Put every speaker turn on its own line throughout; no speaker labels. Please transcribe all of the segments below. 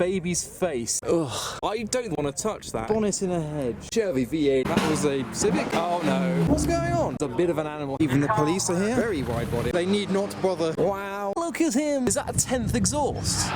baby's face. Ugh, I don't want to touch that. Bonnet in a hedge. Chevy V8. That was a Civic? Oh no. What's going on? It's a bit of an animal. Even the police are here. Very wide body. They need not bother. Wow. Look at him. Is that a 10th exhaust?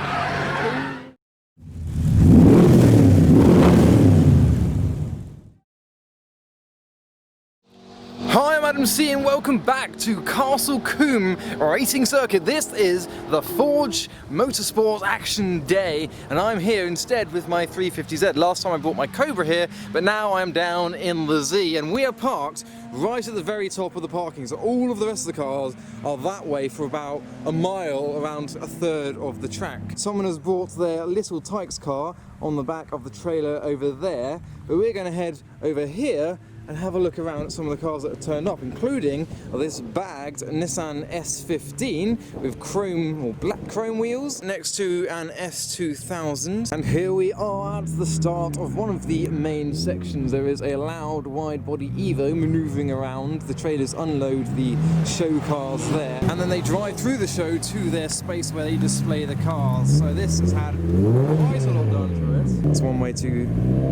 Hi, I'm Adam C and welcome back to Castle Combe Racing Circuit. This is the Forge Motorsport Action Day and I'm here instead with my 350Z. Last time I brought my Cobra here, but now I'm down in the Z and we are parked right at the very top of the parking. So all of the rest of the cars are that way for about a mile, around a third of the track. Someone has brought their little Tykes car on the back of the trailer over there, but we're going to head over here and have a look around at some of the cars that have turned up, including this bagged Nissan S15 with chrome or black chrome wheels next to an S2000. And here we are at the start of one of the main sections. There is a loud wide body Evo maneuvering around. The trailers unload the show cars there and then they drive through the show to their space where they display the cars. So this has had quite a lot done to it. That's one way to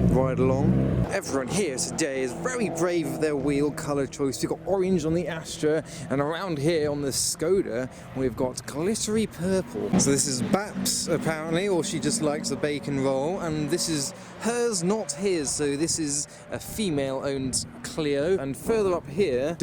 ride along. Everyone here today is very brave of their wheel colour choice. We've got orange on the Astra, and around here on the Skoda we've got glittery purple. So this is Baps apparently, or she just likes a bacon roll, and this is hers, not his, so this is a female owned Clio. And further up here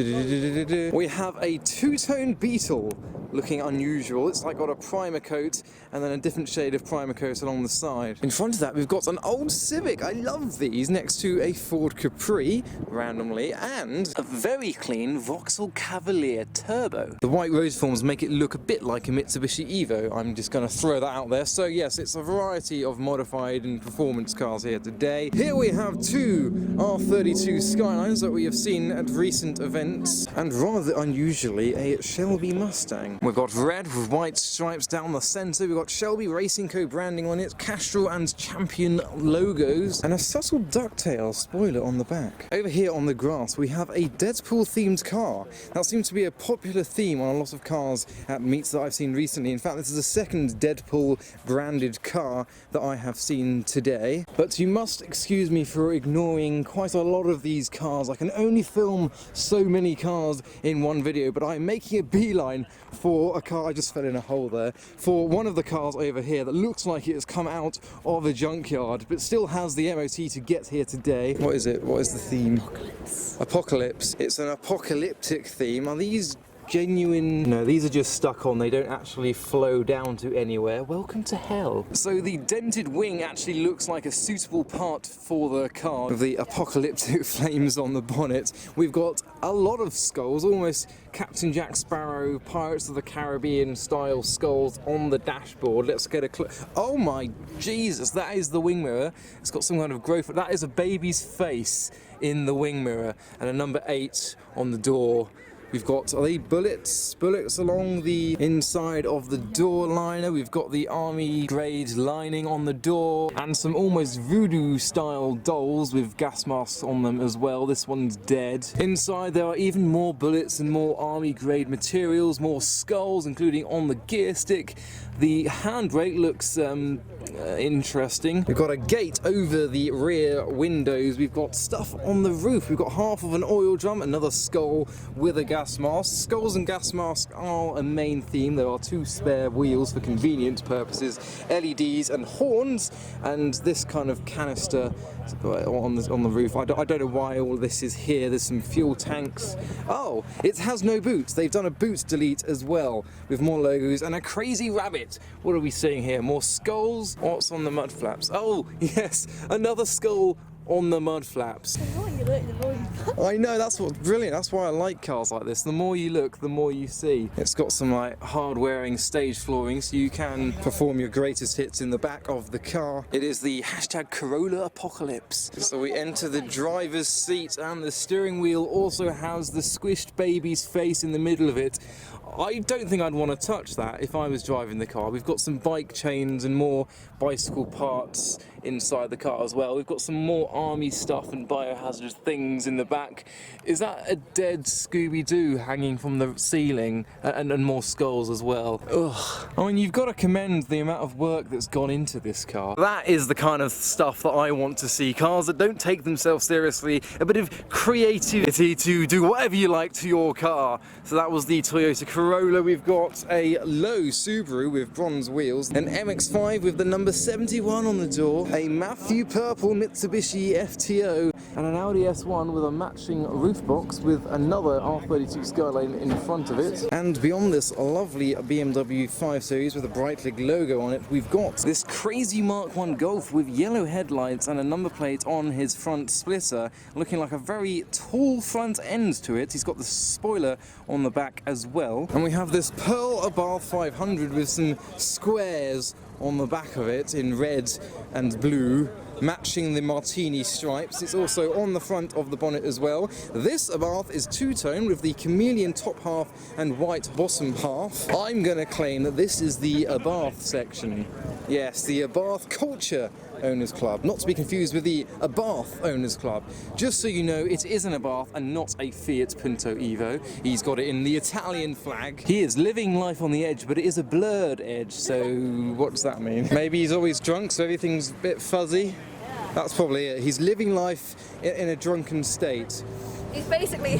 we have a two-tone Beetle looking unusual. It's like got a primer coat and then a different shade of primer coat along the side. In front of that we've got an old Civic. I love these, next to a Ford Capri randomly and a very clean Vauxhall Cavalier Turbo. The white rose forms make it look a bit like a Mitsubishi Evo. I'm just going to throw that out there. So yes, it's a variety of modified and performance cars here today. Here we have two R32 Skylines that we have seen at recent events, and rather unusually a Shelby Mustang. We've got red with white stripes down the centre. We've got Shelby Racing Co branding on it, Castrol and Champion logos, and a subtle ducktail spoiler on the back. Over here on the grass we have a Deadpool themed car. That seems to be a popular theme on a lot of cars at meets that I've seen recently. In fact, this is the second Deadpool branded car that I have seen today. But you must excuse me for ignoring quite a lot of these cars. I can only film so many cars in one video, but I'm making a beeline for a car. I just fell in a hole there. For one of the cars over here that looks like it has come out of a junkyard but still has the MOT to get here today. What is it? What is the theme? Apocalypse. Apocalypse. It's an apocalyptic theme. Are these genuine? No, these are just stuck on. They don't actually flow down to anywhere. Welcome to hell. So the dented wing actually looks like a suitable part for the car with the apocalyptic flames on the bonnet. We've got a lot of skulls, almost Captain Jack Sparrow, Pirates of the Caribbean style skulls on the dashboard. Let's get a close. Oh my Jesus, that is the wing mirror. It's got some kind of growth. That is a baby's face in the wing mirror, and a number 8 on the door. We've got, are they bullets? Bullets along the inside of the door liner. We've got the army grade lining on the door and some almost voodoo style dolls with gas masks on them as well. This one's dead. Inside there are even more bullets and more army grade materials, more skulls including on the gear stick. The handbrake looks interesting. We've got a gate over the rear windows. We've got stuff on the roof. We've got half of an oil drum, another skull with a gas mask. Skulls and gas masks are a main theme. There are 2 spare wheels for convenience purposes, LEDs and horns, and this kind of canister on the roof. I don't know why all this is here. There's some fuel tanks. Oh, it has no boots. They've done a boot delete as well with more logos and a crazy rabbit. What are we seeing here? More skulls? What's on the mud flaps? Oh, yes, another skull on the mud flaps.
The more you look, the more you find.
I know, that's what's brilliant. That's why I like cars like this. The more you look, the more you see. It's got some like hard-wearing stage flooring, so you can perform your greatest hits in the back of the car. It is the hashtag Corolla Apocalypse. So we enter the driver's seat, and the steering wheel also has the squished baby's face in the middle of it. I don't think I'd want to touch that if I was driving the car. We've got some bike chains and more bicycle parts inside the car as well. We've got some more army stuff and biohazard things in the back. Is that a dead Scooby-Doo hanging from the ceiling? And more skulls as well. Ugh. I mean, you've got to commend the amount of work that's gone into this car. That is the kind of stuff that I want to see. Cars that don't take themselves seriously, a bit of creativity to do whatever you like to your car. So that was the Toyota Corolla. We've got a low Subaru with bronze wheels, an MX-5 with the number 71 on the door, a Matthew Purple Mitsubishi FTO, and an Audi S1 with a matching roof box with another R32 Skyline in front of it. And beyond this lovely BMW 5 Series with a Breitling logo on it, we've got this crazy Mark 1 Golf with yellow headlights and a number plate on his front splitter, looking like a very tall front end to it. He's got the spoiler on the back as well. And we have this Pearl Abarth 500 with some squares on the back of it in red and blue, matching the martini stripes. It's also on the front of the bonnet as well. This Abarth is two-tone with the chameleon top half and white bottom half. I'm going to claim that this is the Abarth section. Yes, the Abarth Culture Owners Club, not to be confused with the Abarth Owners Club. Just so you know, it is an Abarth and not a Fiat Punto Evo. He's got it in the Italian flag. He is living life on the edge, but it is a blurred edge, so what does that mean? Maybe he's always drunk, so everything's a bit fuzzy. That's probably it. He's living life in a drunken state.
He's basically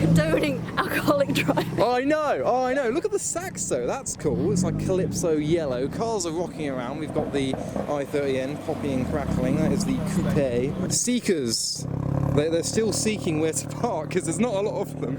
condoning alcoholic driving.
Oh, I know. Look at the saxo. That's cool. It's like Calypso yellow. Cars are rocking around. We've got the i30N popping and crackling. That is the coupe. Seekers. They're still seeking where to park because there's not a lot of them.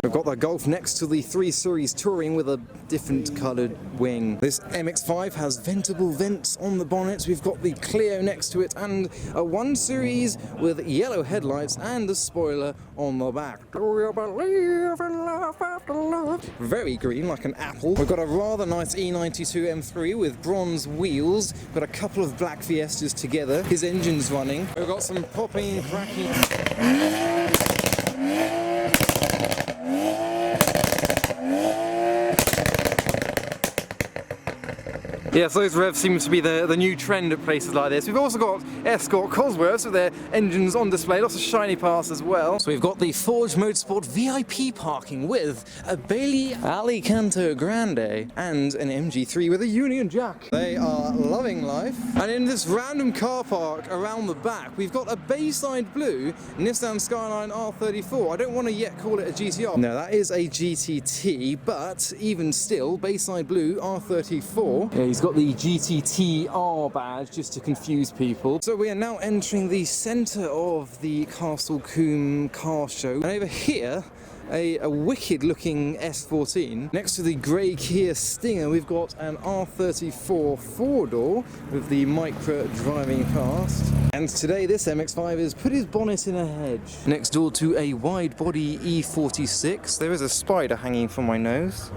We've got the Golf next to the 3 Series Touring with a different coloured wing. This MX-5 has ventable vents on the bonnet. We've got the Clio next to it and a 1 Series with yellow headlights and a spoiler on the back. Do you believe in love after love? Very green, like an apple. We've got a rather nice E92 M3 with bronze wheels. We've got a couple of black Fiestas together. His engine's running. We've got some popping and cracking. Yes, those revs seem to be the new trend at places like this. We've also got Escort Cosworths with their engines on display, lots of shiny parts as well. So we've got the Forge Motorsport VIP parking with a Bailey Alicanto Grande and an MG3 with a Union Jack. They are loving life. And in this random car park around the back, we've got a Bayside Blue Nissan Skyline R34. I don't want to yet call it a GTR. No, that is a GTT, but even still, Bayside Blue R34. Yeah, he's got the GTTR badge just to confuse people. So we are now entering the centre of the Castle Combe car show. And over here, a wicked looking S14. Next to the grey Kia Stinger, we've got an R34 4-door with the micro driving cast. And today this MX-5 has put his bonnet in a hedge. Next door to a wide body E46, there is a spider hanging from my nose.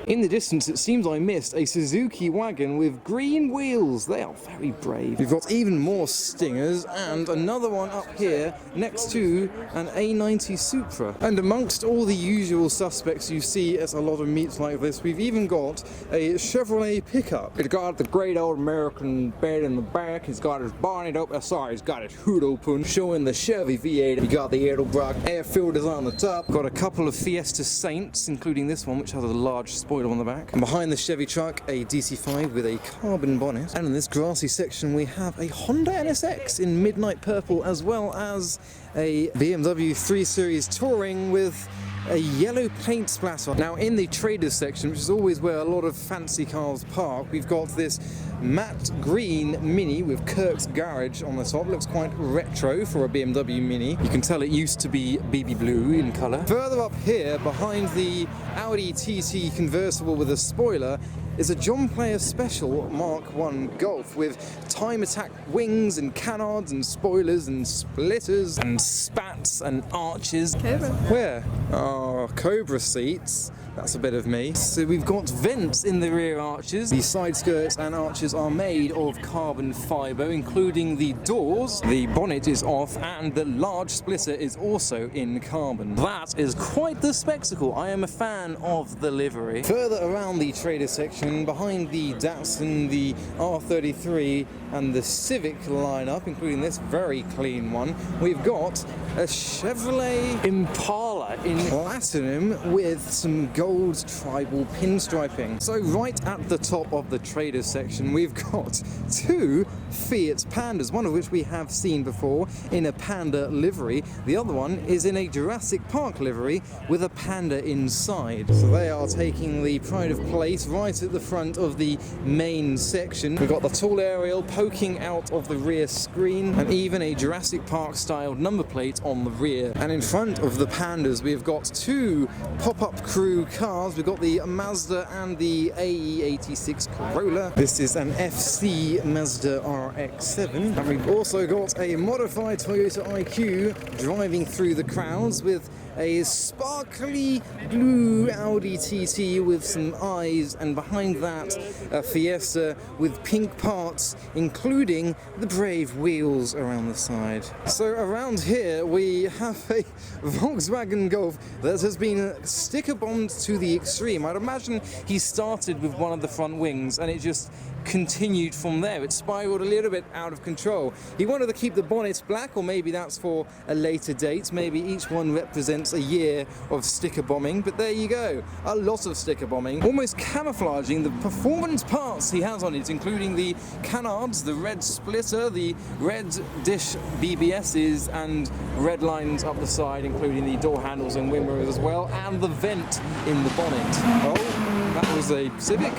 In the distance it seems I missed a Suzuki wagon with green wheels. They are very brave. We've got even more Stingers and another one up here next to an A90 Supra. And amongst all the usual suspects you see at a lot of meets like this, we've even got a Chevrolet pickup. It's got the great old American bed in the back. It's got his bonnet up. He's got his hood open, showing the Chevy V8. You got the Edelbrock air filters on the top. Got a couple of Fiesta Saints, including this one, which has a large spoiler on the back. And behind the Chevy truck, a DC5 with a carbon bonnet. And in this grassy section, we have a Honda NSX in midnight purple, as well as a BMW 3 Series Touring with a yellow paint splatter. Now in the traders section, which is always where a lot of fancy cars park, we've got this matte green Mini with Kirk's Garage on the top. Looks quite retro for a BMW Mini. You can tell it used to be baby blue in colour. Further up here, behind the Audi TT convertible with a spoiler, is a John Player Special Mark 1 Golf with time attack wings and canards and spoilers and splitters and spats and arches.
Cobra.
Where? Oh, Cobra seats. That's a bit of me. So we've got vents in the rear arches. The side skirts and arches are made of carbon fibre, including the doors. The bonnet is off and the large splitter is also in carbon. That is quite the spectacle. I am a fan of the livery. Further around the trader section, behind the Datsun, the R33 and the Civic lineup, including this very clean one, we've got a Chevrolet Impala in platinum with some gold tribal pinstriping. So right at the top of the traders section we've got two Fiat Pandas, one of which we have seen before in a Panda livery. The other one is in a Jurassic Park livery with a panda inside. So they are taking the pride of place right at the front of the main section. We've got the tall aerial poking out of the rear screen and even a Jurassic Park styled number plate on the rear. And in front of the Pandas we've got two pop-up crew cars. We've got the Mazda and the AE86 Corolla. This is an FC Mazda RX-7. And we've also got a modified Toyota IQ driving through the crowds with a sparkly blue Audi TT with some eyes, and behind that a Fiesta with pink parts, including the brave wheels around the side. So around here we have a Volkswagen Golf that has been sticker bombed to the extreme. I'd imagine he started with one of the front wings and it just continued from there. It spiraled a little bit out of control. He wanted to keep the bonnets black, or maybe that's for a later date. Maybe each one represents a year of sticker bombing, but there you go. A lot of sticker bombing, almost camouflaging the performance parts he has on it, including the canards, the red splitter, the red dish BBSs, and red lines up the side, including the door handles and wind mirrors as well, and the vent in the bonnet. Oh, that was a Civic?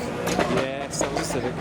Yes, that was a Civic.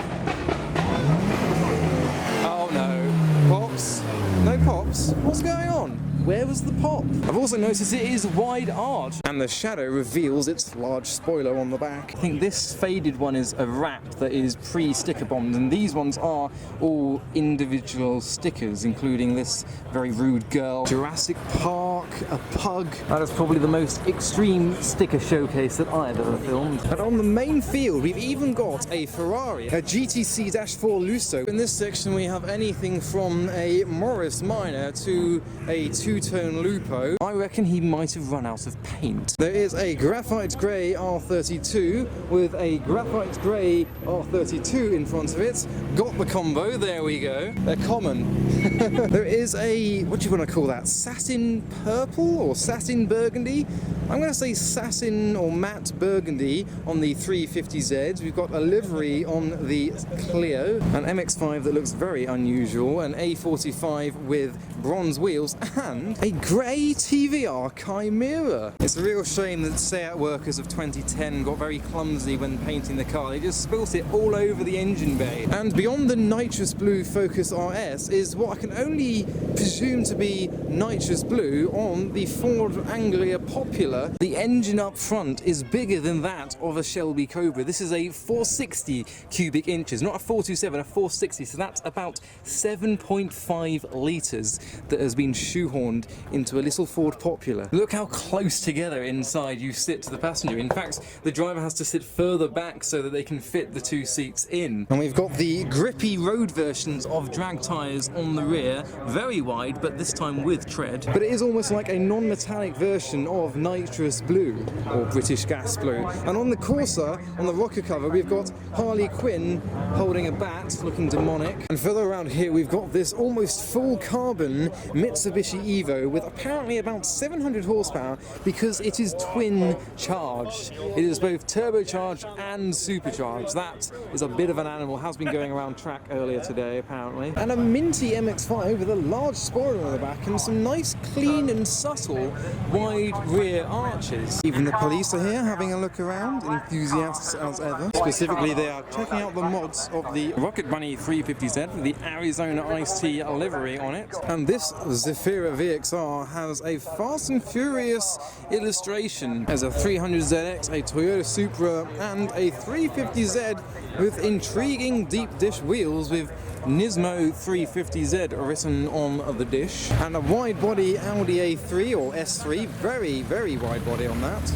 Oh no. Pops? No pops? What's going on? Where was the pop? I've also noticed it is wide arch, and the shadow reveals its large spoiler on the back. I think this faded one is a wrap that is pre-sticker bombed, and these ones are all individual stickers, including this very rude girl, Jurassic Park, a pug. That is probably the most extreme sticker showcase that I've ever filmed. And on the main field, we've even got a Ferrari, a GTC-4 Lusso. In this section, we have anything from a Morris Minor to a two-tone Lupo. I reckon he might have run out of paint. There is a graphite grey R32 with a graphite grey R32 in front of it. Got the combo, there we go. They're common. There is a, what do you want to call that? Satin purple or satin burgundy? I'm going to say satin or matte burgundy on the 350Zs. We've got a livery on the Clio, an MX-5 that looks very unusual, an A45 with bronze wheels, and a grey TVR Chimera. It's a real shame that Seat workers of 2010 got very clumsy when painting the car. They just spilt it all over the engine bay. And beyond the nitrous blue Focus RS is what I can only presume to be nitrous blue on the Ford Anglia Popular. The engine up front is bigger than that of a Shelby Cobra. This is a 460 cubic inches, not a 427, a 460, so that's about 7.5 litres that has been shoehorned into a little Ford Popular. Look how close together inside you sit to the passenger. In fact, the driver has to sit further back so that they can fit the two seats in. And we've got the grippy road versions of drag tyres on the rear, very wide, but this time with tread. But it is almost like a non-metallic version of nitrous blue, or British gas blue. And on the Corsa, on the rocker cover, we've got Harley Quinn holding a bat, looking demonic. And further around here, we've got this almost full carbon Mitsubishi Evo with apparently about 700 horsepower because it is twin charged. It is both turbocharged and supercharged. That is a bit of an animal, has been going around track earlier today apparently. And a minty MX-5 with a large spoiler on the back and some nice clean and subtle wide rear arches. Even the police are here having a look around, enthusiasts as ever. Specifically, they are checking out the mods of the Rocket Bunny 350Z with the Arizona Iced Tea livery on it. And this Zafira VXR has a Fast and Furious illustration as a 300ZX, a Toyota Supra, and a 350Z with intriguing deep dish wheels with Nismo 350Z written on the dish, and a wide body Audi A3 or S3, very wide body on that.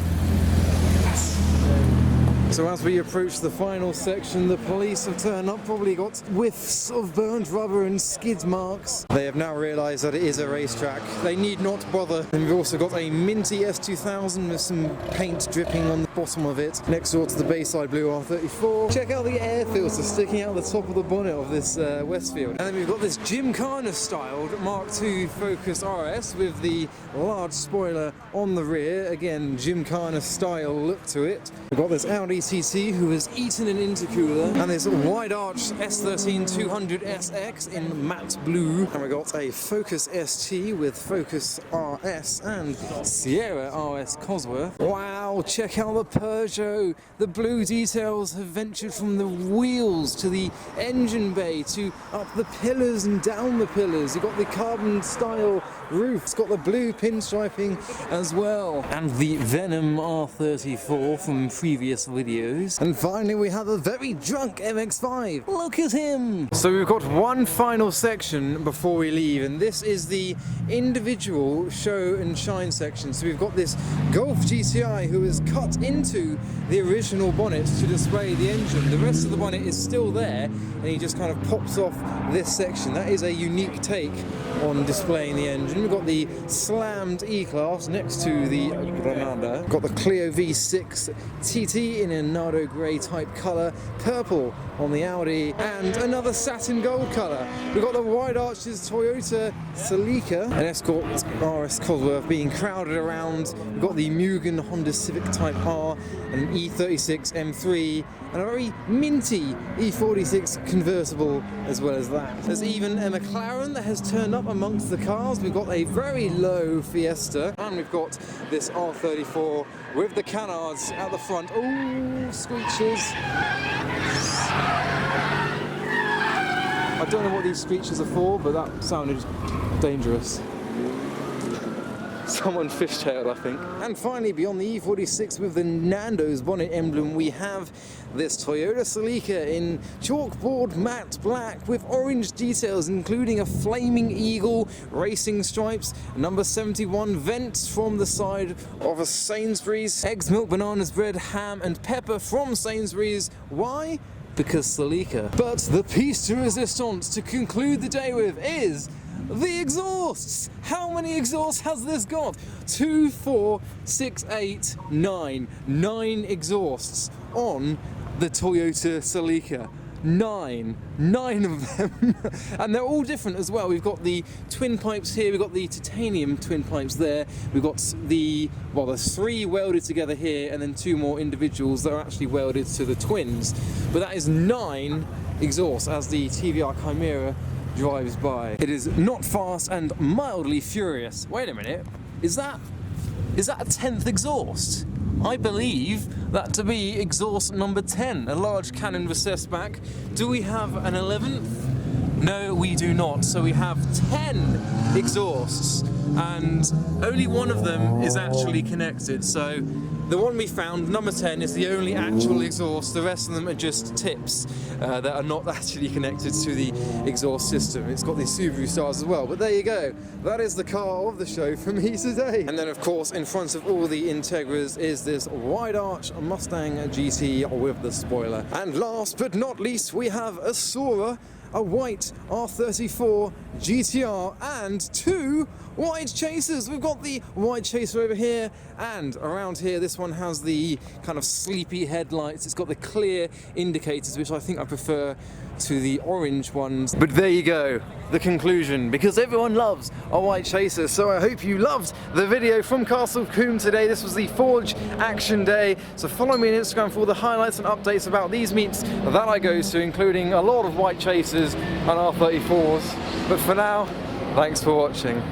So as we approach the final section, the police have turned up, probably got whiffs of burnt rubber and skid marks. They have now realised that it is a racetrack. They need not bother. And we've also got a minty S2000 with some paint dripping on the bottom of it, next door to the Bayside Blue R34. Check out the air filter sticking out the top of the bonnet of this Westfield. And then we've got this Gymkhana styled Mark II Focus RS with the large spoiler on the rear. Again, Gymkhana style look to it. We've got this Audi TT who has eaten an intercooler, and this wide arch S13 200 SX in matte blue. And we've got a Focus ST with Focus RS and Sierra RS Cosworth. Wow, check out the Peugeot. The blue details have ventured from the wheels to the engine bay to up the pillars and down the pillars. You've got the carbon style roof. It's got the blue pinstriping as well. And the Venom R34 from previous videos. And finally we have a very drunk MX-5. Look at him! So we've got one final section before we leave, and this is the individual show and shine section. So we've got this Golf GTI who is cut into the original bonnet to display the engine. The rest of the bonnet is still there, and he just kind of pops off this section. That is a unique take on displaying the engine. We've got the slammed E-Class next to the Granada. Got the Clio V6 TT in a Nardo grey type colour, purple on the Audi, and another satin gold colour. We've got the wide arches Toyota Celica, an Escort RS Cosworth being crowded around. We've got the Mugen Honda Civic Type R, and an E36 M3, and a very minty E46 convertible as well as that. There's even a McLaren that has turned up amongst the cars. We've got a very low Fiesta, and we've got this R34 with the canards at the front. Oh, screeches. I don't know what these screeches are for, but that sounded dangerous. Someone fishtailed, I think. And finally, beyond the E46 with the Nando's bonnet emblem, we have this Toyota Celica in chalkboard matte black with orange details, including a flaming eagle, racing stripes, number 71 vents from the side of a Sainsbury's, eggs, milk, bananas, bread, ham and pepper from Sainsbury's. Why? Because Celica. But the piece de resistance to conclude the day with is the exhausts! How many exhausts has this got? 2, 4, 6, 8, 9. 9 exhausts on the Toyota Celica. 9 of them. And they're all different as well. We've got the twin pipes here, we've got the titanium twin pipes there, we've got the, well, there's 3 welded together here, and then 2 more individuals that are actually welded to the twins. But that is 9 exhausts as the TVR Chimera drives by. It is not fast and mildly furious. Wait a minute, is that a 10th exhaust? I believe that to be exhaust number 10, a large cannon recessed back. Do we have an 11th? No, we do not. So we have 10 exhausts, and only one of them is actually connected. So the one we found, number 10, is the only actual exhaust. The rest of them are just tips that are not actually connected to the exhaust system. It's got the Subaru stars as well, but there you go. That is the car of the show for me today. And then, of course, in front of all the Integras is this wide arch Mustang GT with the spoiler. And last but not least, we have a Sora, a white R34 GTR, and 2 white chasers. We've got the white chaser over here, and around here this one has the kind of sleepy headlights. It's got the clear indicators, which I think I prefer to the orange ones. But there you go, the conclusion, because everyone loves a white chaser. So I hope you loved the video from Castle Combe today. This was the Forge Action Day. So follow me on Instagram for all the highlights and updates about these meets that I go to, including a lot of white chasers and R34s. But for now, thanks for watching.